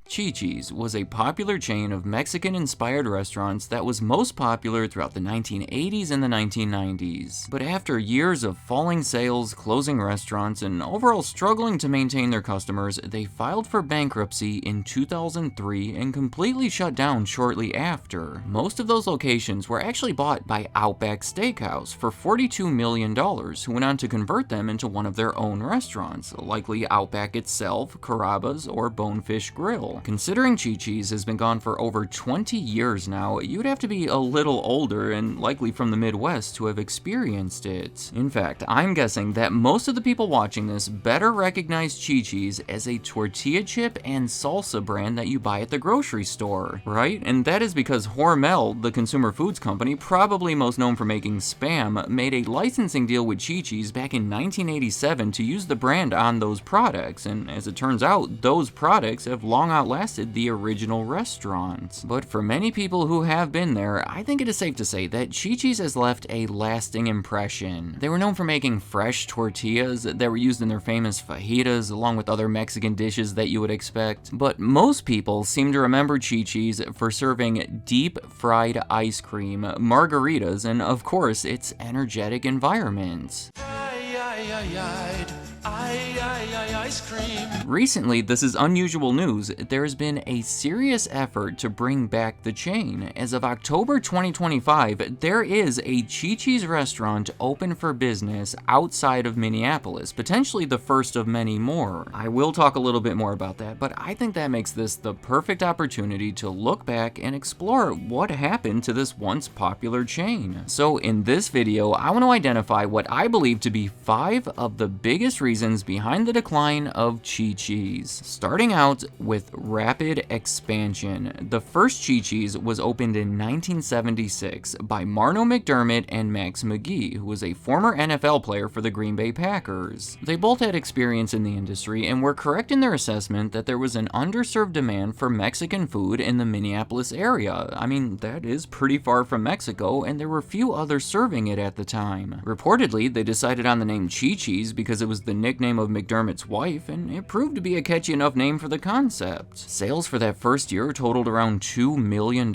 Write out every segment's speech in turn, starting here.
Chi-Chi's was a popular chain of Mexican-inspired restaurants that was most popular throughout the 1980s and the 1990s. But after years of falling sales, closing restaurants, and overall struggling to maintain their customers, they filed for bankruptcy in 2003 and completely shut down shortly after. Most of those locations were actually bought by Outback Steakhouse for $42 million, who went on to convert them into one of their own restaurants, likely Outback itself, Carrabba's, or Bonefish Grill. Considering Chi-Chi's has been gone for over 20 years now, you'd have to be a little older and likely from the Midwest to have experienced it. In fact, I'm guessing that most of the people watching this better recognize Chi-Chi's as a tortilla chip and salsa brand that you buy at the grocery store, right? And that is because Hormel, the consumer foods company, probably most known for making Spam, made a licensing deal with Chi-Chi's back in 1987 to use the brand on those products, and as it turns out, those products have long outlasted the original restaurant. But for many people who have been there, I think it is safe to say that Chi-Chi's has left a lasting impression. They were known for making fresh tortillas that were used in their famous fajitas, along with other Mexican dishes that you would expect. But most people seem to remember Chi-Chi's for serving deep fried ice cream, margaritas, and of course, its energetic environment. Ice cream. Recently, this is unusual news, there has been a serious effort to bring back the chain. As of October 2025, there is a Chi-Chi's restaurant open for business outside of Minneapolis, potentially the first of many more. I will talk a little bit more about that, but I think that makes this the perfect opportunity to look back and explore what happened to this once popular chain. So in this video, I want to identify what I believe to be 5 of the biggest reasons behind the decline of Chi-Chi's. Starting out with rapid expansion. The first Chi-Chi's was opened in 1976 by Marno McDermott and Max McGee, who was a former NFL player for the Green Bay Packers. They both had experience in the industry and were correct in their assessment that there was an underserved demand for Mexican food in the Minneapolis area. I mean, that is pretty far from Mexico, and there were few others serving it at the time. Reportedly, they decided on the name Chi-Chi's because it was the nickname of McDermott's wife, and it proved to be a catchy enough name for the concept. Sales for that first year totaled around $2 million,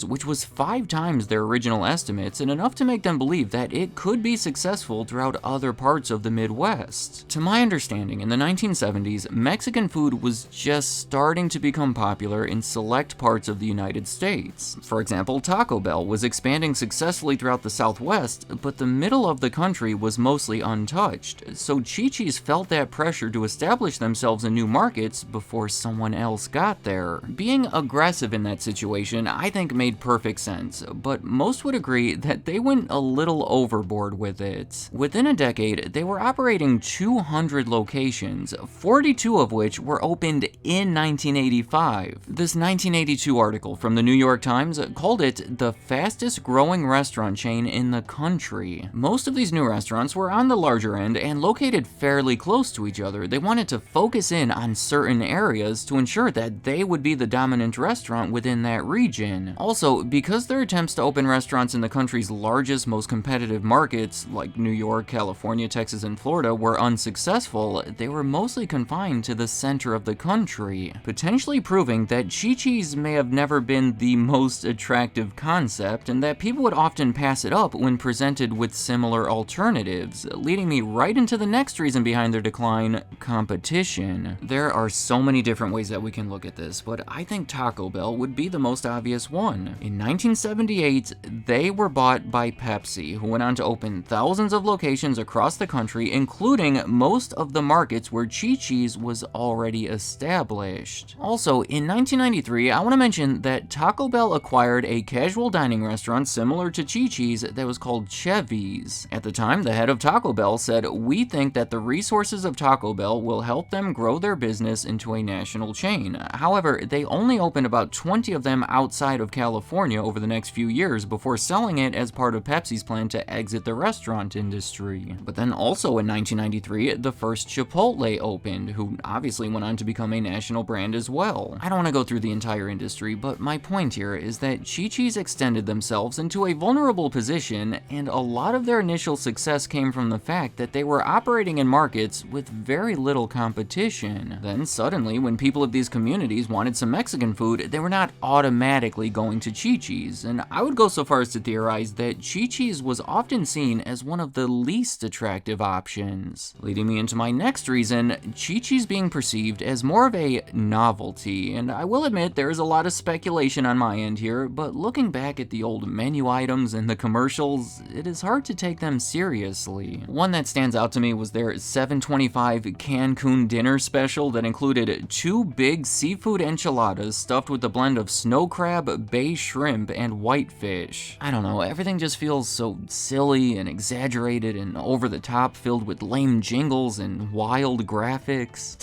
which was 5 times their original estimates, and enough to make them believe that it could be successful throughout other parts of the Midwest. To my understanding, in the 1970s, Mexican food was just starting to become popular in select parts of the United States. For example, Taco Bell was expanding successfully throughout the Southwest, but the middle of the country was mostly untouched, so Chi-Chi's felt that pressure to establish themselves in new markets before someone else got there. Being aggressive in that situation, I think, made perfect sense, but most would agree that they went a little overboard with it. Within a decade, they were operating 200 locations, 42 of which were opened in 1985. This 1982 article from the New York Times called it the fastest growing restaurant chain in the country. Most of these new restaurants were on the larger end and located fairly close to each other. They wanted to focus in on certain areas to ensure that they would be the dominant restaurant within that region. Also, because their attempts to open restaurants in the country's largest, most competitive markets, like New York, California, Texas, and Florida, were unsuccessful, they were mostly confined to the center of the country, potentially proving that Chi-Chi's may have never been the most attractive concept, and that people would often pass it up when presented with similar alternatives, leading me right into the next reason behind their decline: competition. There are so many different ways that we can look at this, but I think Taco Bell would be the most obvious one. In 1978, they were bought by Pepsi, who went on to open thousands of locations across the country, including most of the markets where Chi-Chi's was already established. Also, in 1993, I want to mention that Taco Bell acquired a casual dining restaurant similar to Chi-Chi's that was called Chevy's. At the time, the head of Taco Bell said, "We think that the reason resources of Taco Bell will help them grow their business into a national chain. However, they only opened about 20 of them outside of California over the next few years before selling it as part of Pepsi's plan to exit the restaurant industry. But then also in 1993, the first Chipotle opened, who obviously went on to become a national brand as well. I don't want to go through the entire industry, but my point here is that Chi-Chi's extended themselves into a vulnerable position, and a lot of their initial success came from the fact that they were operating in markets with very little competition. Then suddenly, when people of these communities wanted some Mexican food, they were not automatically going to Chi-Chi's, and I would go so far as to theorize that Chi-Chi's was often seen as one of the least attractive options. Leading me into my next reason, Chi-Chi's being perceived as more of a novelty, and I will admit there is a lot of speculation on my end here, but looking back at the old menu items and the commercials, it is hard to take them seriously. One that stands out to me was their $7.25 Cancun dinner special that included 2 big seafood enchiladas stuffed with a blend of snow crab, bay shrimp, and whitefish. I don't know, everything just feels so silly and exaggerated and over the top, filled with lame jingles and wild graphics.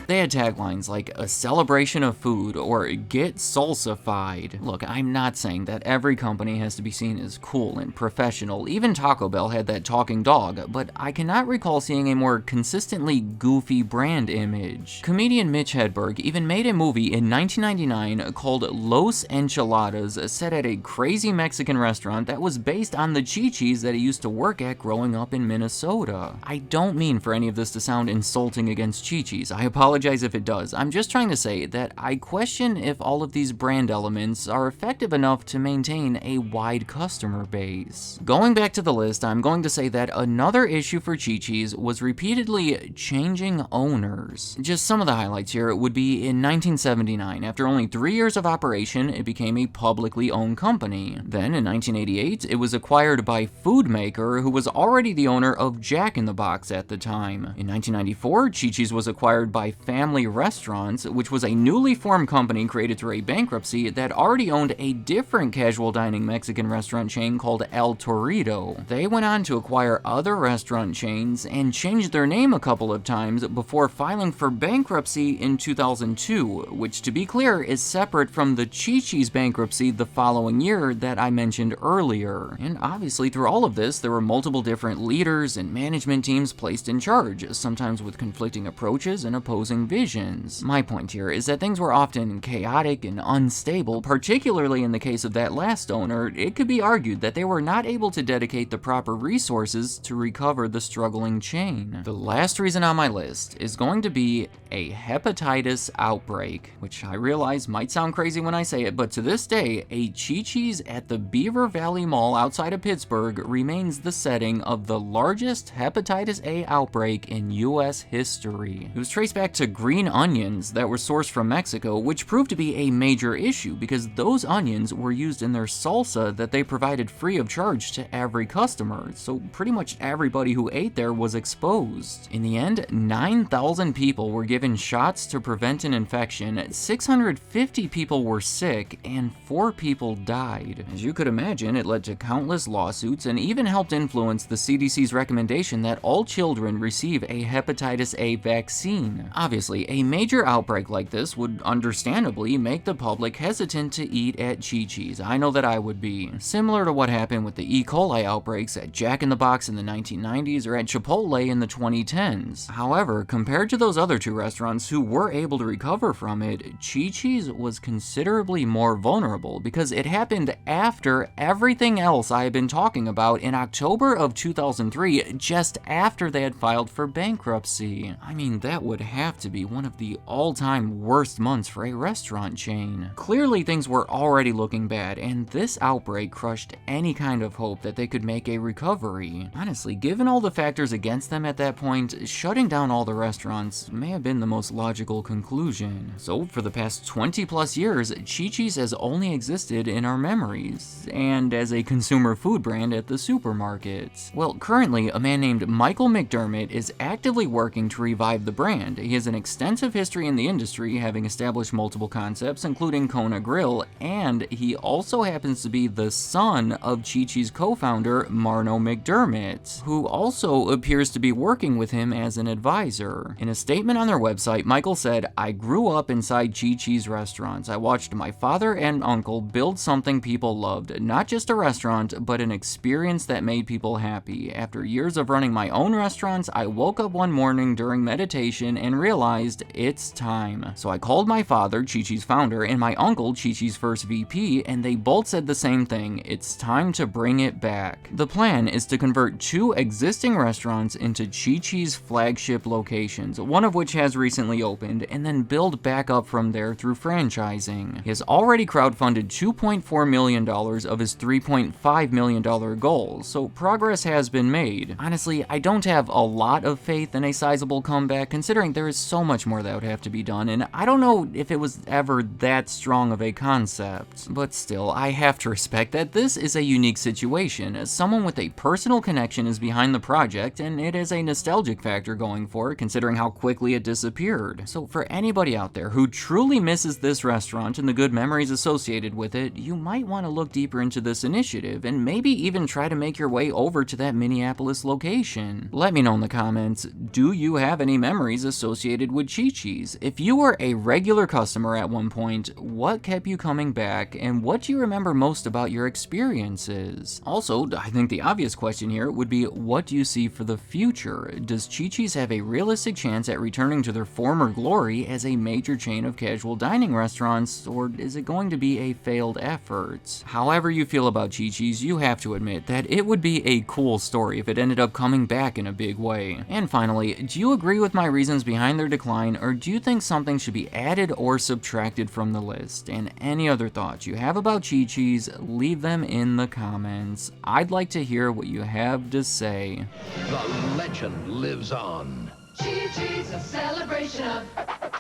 They had taglines like "a celebration of food" or "get salsified." Look, I'm not saying that every company has to be seen as cool and professional. Even Taco Bell had that talking dog, but I cannot recall seeing a more consistently goofy brand image. Comedian Mitch Hedberg even made a movie in 1999 called Los Enchiladas, set at a crazy Mexican restaurant that was based on the Chi-Chi's that he used to work at growing up in Minnesota. I don't mean for any of this to sound insulting against Chi-Chi's. I apologize if it does. I'm just trying to say that I question if all of these brand elements are effective enough to maintain a wide customer base. Going back to the list, I'm going to say that another issue for Chi-Chi's was repeatedly changing owners. Just some of the highlights here would be in 1979. After only 3 years of operation, it became a publicly owned company. Then in 1988, it was acquired by Foodmaker, who was already the owner of Jack in the Box at the time. In 1994, Chi-Chi's was acquired by Family Restaurants, which was a newly formed company created through a bankruptcy that already owned a different casual dining Mexican restaurant chain called El Torito. They went on to acquire other restaurant chains and changed their name a couple of times before filing for bankruptcy in 2002, which, to be clear, is separate from the Chi-Chi's bankruptcy the following year that I mentioned earlier. And obviously through all of this, there were multiple different leaders and management teams placed in charge, sometimes with conflicting approaches and opposing visions. My point here is that things were often chaotic and unstable, particularly in the case of that last owner. It could be argued that they were not able to dedicate the proper resources to recover the struggling chain. The last reason on my list is going to be a hepatitis outbreak, which I realize might sound crazy when I say it, but to this day, a Chi-Chi's at the Beaver Valley Mall outside of Pittsburgh remains the setting of the largest hepatitis A outbreak in US history. It was traced back to green onions that were sourced from Mexico, which proved to be a major issue because those onions were used in their salsa that they provided free of charge to every customer, so pretty much everybody who ate there was exposed. In the end, 9,000 people were given shots to prevent an infection, 650 people were sick, and 4 people died. As you could imagine, it led to countless lawsuits and even helped influence the CDC's recommendation that all children receive a hepatitis A vaccine. Obviously, a major outbreak like this would understandably make the public hesitant to eat at Chi-Chi's. I know that I would be. Similar to what happened with the E. coli outbreaks at Jack in the Box in the 1990s or at Chipotle in the 2010s. However, compared to those other two restaurants who were able to recover from it, Chi-Chi's was considerably more vulnerable because it happened after everything else I had been talking about in October of 2003, just after they had filed for bankruptcy. I mean, that would have to be one of the all-time worst months for a restaurant chain. Clearly, things were already looking bad, and this outbreak crushed any kind of hope that they could make a recovery. Honestly, given all the factors against them at that point, shutting down all the restaurants may have been the most logical conclusion. So, for the past 20 plus years, Chi-Chi's has only existed in our memories, and as a consumer food brand at the supermarkets. Well, currently, a man named Michael McDermott is actively working to revive the brand. He is an extensive history in the industry, having established multiple concepts, including Kona Grill, and he also happens to be the son of Chi-Chi's co-founder, Marno McDermott, who also appears to be working with him as an advisor. In a statement on their website, Michael said, "I grew up inside Chi-Chi's restaurants. I watched my father and uncle build something people loved, not just a restaurant, but an experience that made people happy. After years of running my own restaurants, I woke up one morning during meditation and realized it's time. So I called my father, Chi-Chi's founder, and my uncle, Chi-Chi's first VP, and they both said the same thing: it's time to bring it back. The plan is to convert 2 existing restaurants into Chi-Chi's flagship locations, one of which has recently opened, and then build back up from there through franchising. He has already crowdfunded $2.4 million of his $3.5 million goal, so progress has been made. Honestly, I don't have a lot of faith in a sizable comeback, considering there is so much more that would have to be done, and I don't know if it was ever that strong of a concept. But still, I have to respect that this is a unique situation, as someone with a personal connection is behind the project, and it has a nostalgic factor going for it, considering how quickly it disappeared. So for anybody out there who truly misses this restaurant and the good memories associated with it, you might want to look deeper into this initiative, and maybe even try to make your way over to that Minneapolis location. Let me know in the comments, do you have any memories associated with Chi-Chi's? If you were a regular customer at one point, what kept you coming back, and what do you remember most about your experiences? Also, I think the obvious question here would be, what do you see for the future? Does Chi-Chi's have a realistic chance at returning to their former glory as a major chain of casual dining restaurants, or is it going to be a failed effort? However you feel about Chi-Chi's, you have to admit that it would be a cool story if it ended up coming back in a big way. And finally, do you agree with my reasons behind their decline, or do you think something should be added or subtracted from the list? And any other thoughts you have about Chi-Chi's, leave them in the comments. I'd like to hear what you have to say. The legend lives on. Chi-Chi's, a celebration of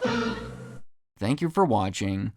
food. Thank you for watching.